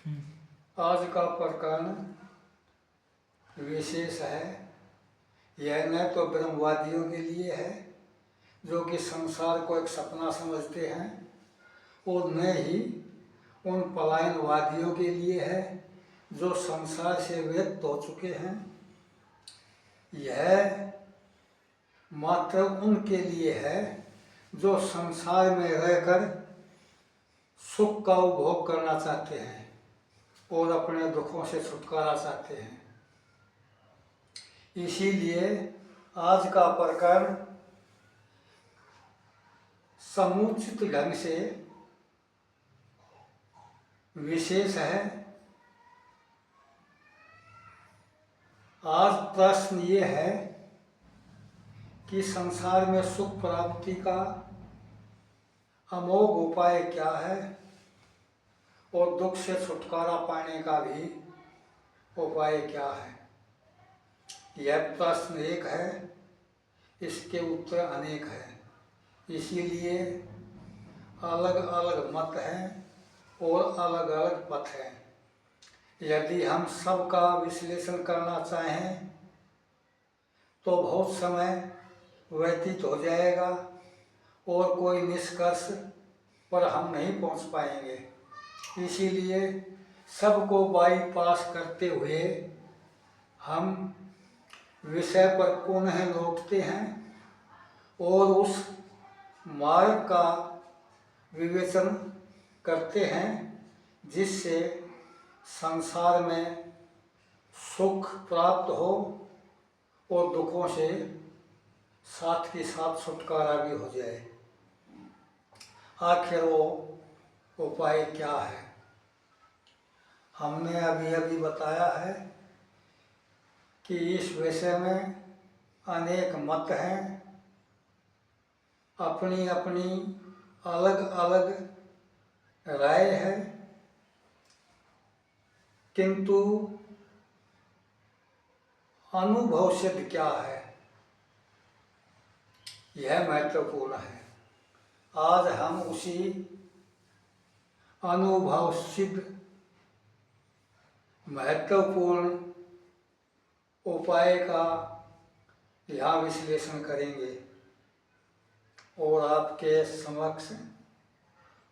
आज का प्रकरण विशेष है। यह न तो ब्रह्मवादियों के लिए है जो कि संसार को एक सपना समझते हैं, और न ही उन पलायनवादियों के लिए है जो संसार से व्यक्त हो चुके हैं। यह मात्र उनके लिए है जो संसार में रहकर सुख का उपभोग करना चाहते हैं और अपने दुखों से छुटकारा चाहते हैं। इसीलिए आज का प्रकरण समुचित ढंग से विशेष है। आज प्रश्न ये है कि संसार में सुख प्राप्ति का अमोघ उपाय क्या है और दुख से छुटकारा पाने का भी उपाय क्या है। यह प्रश्न एक है, इसके उत्तर अनेक हैं। इसीलिए अलग अलग मत हैं और अलग अलग पथ हैं। यदि हम सबका विश्लेषण करना चाहें तो बहुत समय व्यतीत हो जाएगा और कोई निष्कर्ष पर हम नहीं पहुंच पाएंगे। इसीलिए सबको बाईपास करते हुए हम विषय पर पुनः लौटते हैं और उस मार्ग का विवेचन करते हैं जिससे संसार में सुख प्राप्त हो और दुखों से साथ के साथ छुटकारा भी हो जाए। आखिर वो उपाय क्या है? हमने अभी अभी बताया है कि इस विषय में अनेक मत हैं, अपनी अपनी अलग अलग राय है, किंतु अनुभव सिद्ध क्या है यह महत्वपूर्ण है। आज हम उसी अनुभव सिद्ध महत्वपूर्ण उपाय का यहाँ विश्लेषण करेंगे और आपके समक्ष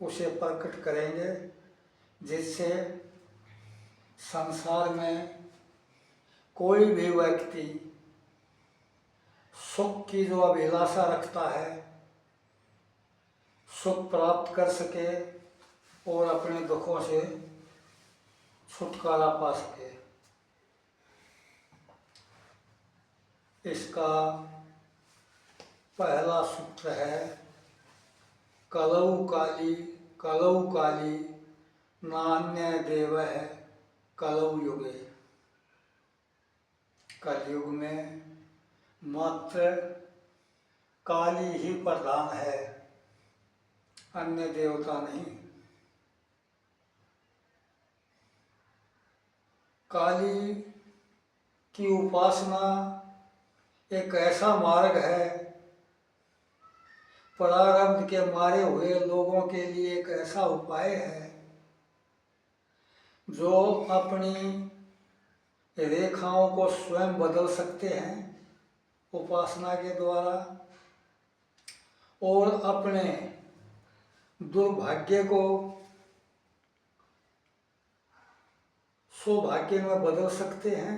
उसे प्रकट करेंगे, जिससे संसार में कोई भी व्यक्ति सुख की जो अभिलाषा रखता है सुख प्राप्त कर सके और अपने दुखों से छुटकारा पा सके। इसका पहला सूत्र है कलौ काली नान्य देव है कलौ युगे। कलयुग में मात्र काली ही प्रधान है, अन्य देवता नहीं। काली की उपासना एक ऐसा मार्ग है, प्रारब्ध के मारे हुए लोगों के लिए एक ऐसा उपाय है जो अपनी रेखाओं को स्वयं बदल सकते हैं उपासना के द्वारा, और अपने दुर्भाग्य को सौभाग्य में बदल सकते हैं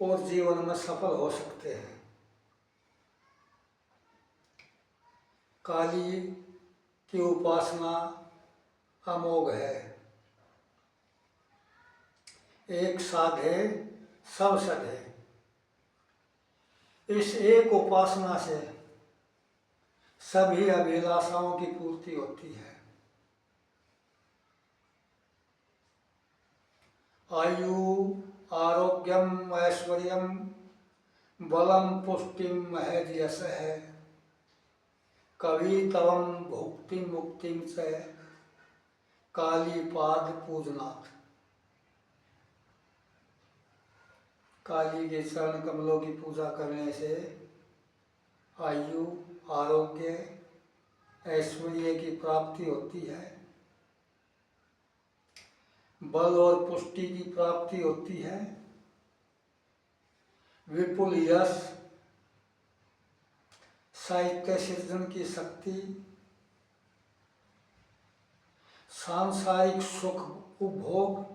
और जीवन में सफल हो सकते हैं। काली की उपासना अमोघ है। एक साधे सब सधे। इस एक उपासना से सभी अभिलाषाओं की पूर्ति होती है। आयु आरोग्यम ऐश्वर्यम बलम पुष्टिम महज यश है कवितवम भुक्ति मुक्तिम से काली पाद पूजनाथ। काली के चरण कमलों की पूजा करने से आयु आरोग्य ऐश्वर्य की प्राप्ति होती है बल और पुष्टि की प्राप्ति होती है, विपुल यश, साहित्य सृजन की शक्ति, सांसारिक सुख उपभोग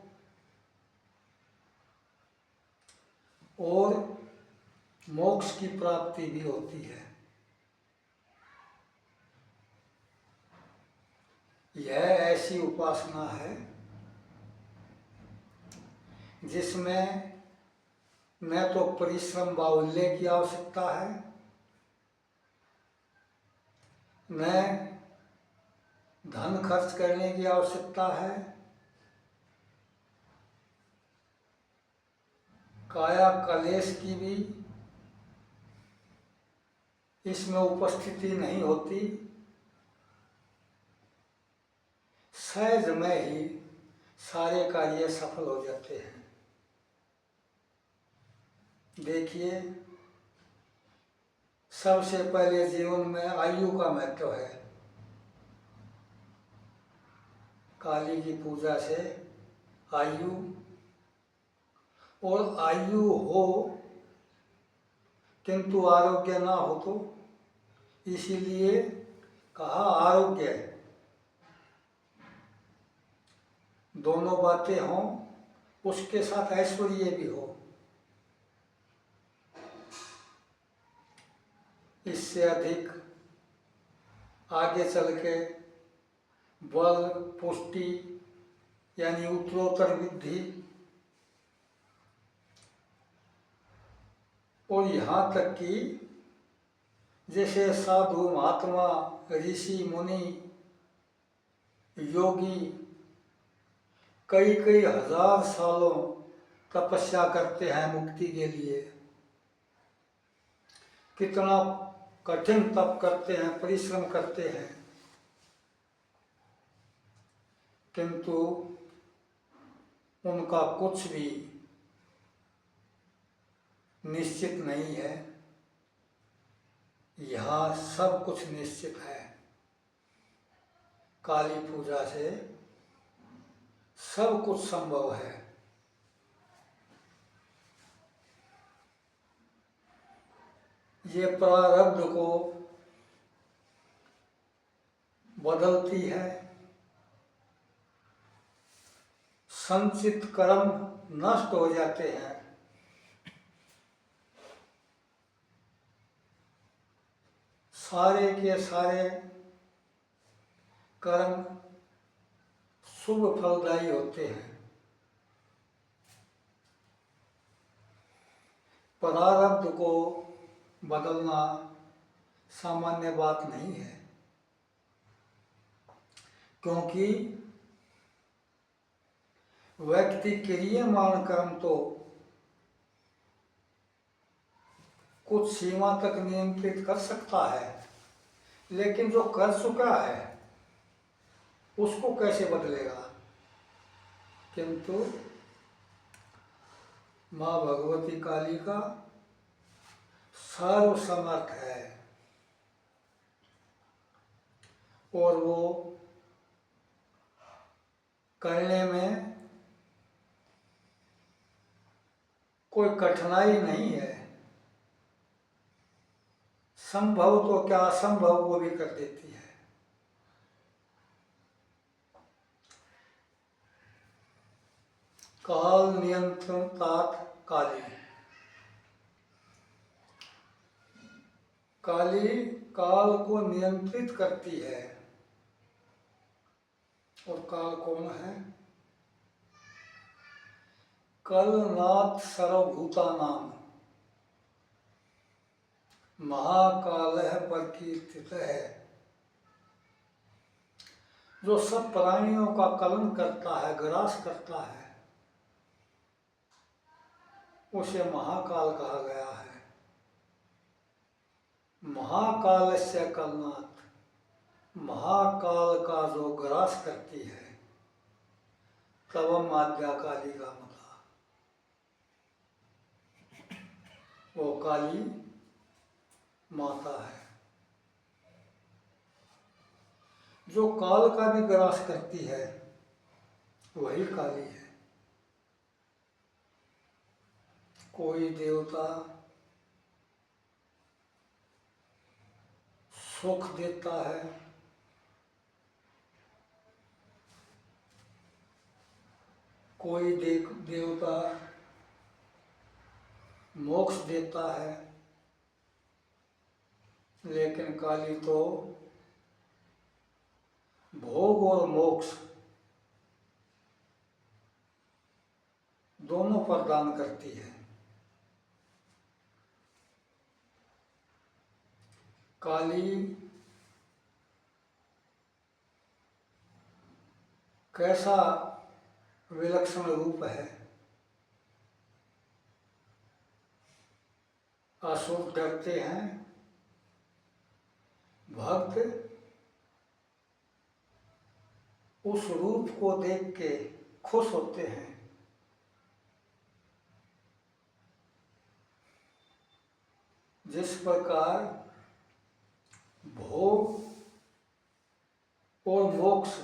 और मोक्ष की प्राप्ति भी होती है। यह ऐसी उपासना है जिसमें न तो परिश्रम बाहुल्य की आवश्यकता है, न धन खर्च करने की आवश्यकता है, काया कलेश की भी इसमें उपस्थिति नहीं होती। सहज में ही सारे कार्य सफल हो जाते हैं। देखिए, सबसे पहले जीवन में आयु का महत्व है। काली की पूजा से आयु, और आयु हो किंतु आरोग्य ना हो तो इसीलिए कहा आरोग्य, दोनों बातें हों, उसके साथ ऐश्वर्य भी हो। इससे अधिक आगे चल के बल, पुष्टि यानी उत्तरोत्तर वृद्धि, और यहाँ तक कि जैसे साधु, महात्मा, ऋषि, मुनि, योगी कई कई हजार सालों तपस्या करते हैं मुक्ति के लिए, कितना कठिन तप करते हैं, परिश्रम करते हैं, किंतु उनका कुछ भी निश्चित नहीं है। यहाँ सब कुछ निश्चित है। काली पूजा से सब कुछ संभव है। ये प्रारब्ध को बदलती है, संचित कर्म नष्ट हो जाते हैं, सारे के सारे कर्म शुभ फलदायी होते हैं। प्रारब्ध को बदलना सामान्य बात नहीं है, क्योंकि व्यक्ति क्रियमाण कर्म तो कुछ सीमा तक नियंत्रित कर सकता है, लेकिन जो कर चुका है उसको कैसे बदलेगा। किंतु माँ भगवती काली का सर्व समर्थ है, और वो करने में कोई कठिनाई नहीं है। संभव तो क्या, असंभव वो भी कर देती है। काल नियंत्रण तात काली, काली काल को नियंत्रित करती है। और काल कौन है? कलनाथ सर्वभूतानां महाकालः प्रकीर्तित है। जो सब प्राणियों का कलन करता है, ग्रास करता है, उसे महाकाल कहा गया है। महाकालस्य कलनाथ, महाकाल का जो ग्रास करती है, तब आद्या काली का मता, वो काली माता है। जो काल का भी ग्रास करती है, वही काली है। कोई देवता सुख देता है, कोई देवता मोक्ष देता है, लेकिन काली तो भोग और मोक्ष दोनों प्रदान करती है। काली कैसा विलक्षण रूप है। असुर डरते हैं, भक्त उस रूप को देख के खुश होते हैं। जिस प्रकार भोग और मोक्ष